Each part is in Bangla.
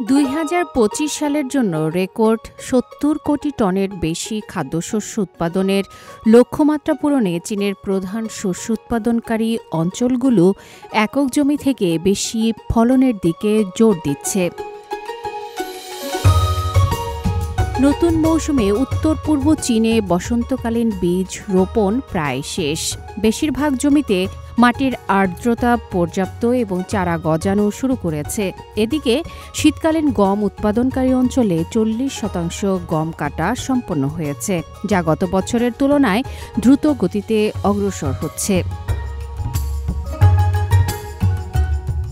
২০২৫ সালের জন্য রেকর্ড ৭০ কোটি টনের বেশি খাদ্যশস্য উৎপাদনের লক্ষ্যমাত্রা পূরণে চীনের প্রধান শস্য উৎপাদনকারী অঞ্চলগুলো একক জমি থেকে বেশি ফলনের দিকে জোর দিচ্ছে। নতুন মৌসুমে উত্তর পূর্ব চীনে বসন্তকালীন বীজ রোপণ প্রায় শেষ। বেশিরভাগ জমিতে মাটির আর্দ্রতা পর্যাপ্ত এবং চারা গজানো শুরু করেছে। এদিকে শীতকালীন গম উৎপাদনকারী অঞ্চলে ৪০% গম কাটা সম্পন্ন হয়েছে, যা গত বছরের তুলনায় দ্রুত গতিতে অগ্রসর হচ্ছে।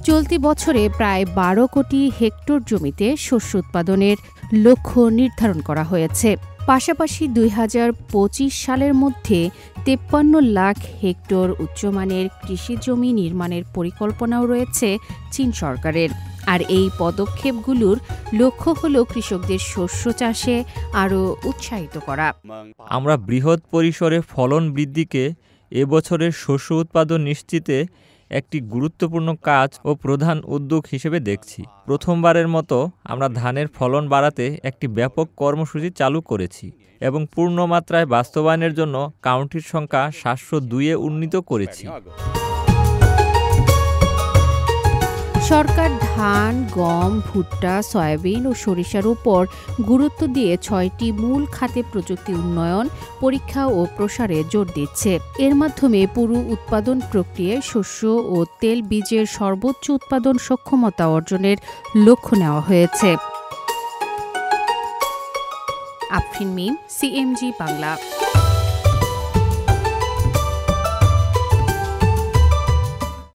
চলতি বছরে প্রায় ১২ কোটি হেক্টর জমিতে শস্য উৎপাদনের লক্ষ্য নির্ধারণ করা হয়েছে। পাশাপাশি ২০২৫ সালের মধ্যে ৫৩ লাখ হেক্টর উচ্চমানের কৃষি জমি নির্মাণের পরিকল্পনাও রয়েছে চীন সরকারের। আর এই পদক্ষেপগুলোর লক্ষ্য হল কৃষকদের শস্য চাষে আরও উৎসাহিত করা। আমরা বৃহৎ পরিসরে ফলন বৃদ্ধিকে এবছরের শস্য উৎপাদন নিশ্চিতে একটি গুরুত্বপূর্ণ কাজ ও প্রধান উদ্যোগ হিসেবে দেখছি। প্রথমবারের মতো আমরা ধানের ফলন বাড়াতে একটি ব্যাপক কর্মসূচি চালু করেছি এবং পূর্ণমাত্রায় বাস্তবায়নের জন্য কাউন্টির সংখ্যা ৭০২-এ উন্নীত করেছি। সরকার ধান, গম, ভুট্টা, সয়াবিন ও সরিষার উপর গুরুত্ব দিয়ে ৬টি মূল খাতে প্রযুক্তি উন্নয়ন, পরীক্ষা ও প্রসারে জোর দিচ্ছে। এর মাধ্যমে পুরো উৎপাদন প্রক্রিয়ায় শস্য ও তেল বীজের সর্বোচ্চ উৎপাদন সক্ষমতা অর্জনের লক্ষ্য নেওয়া হয়েছে। আফরিন মিম, CMG বাংলা।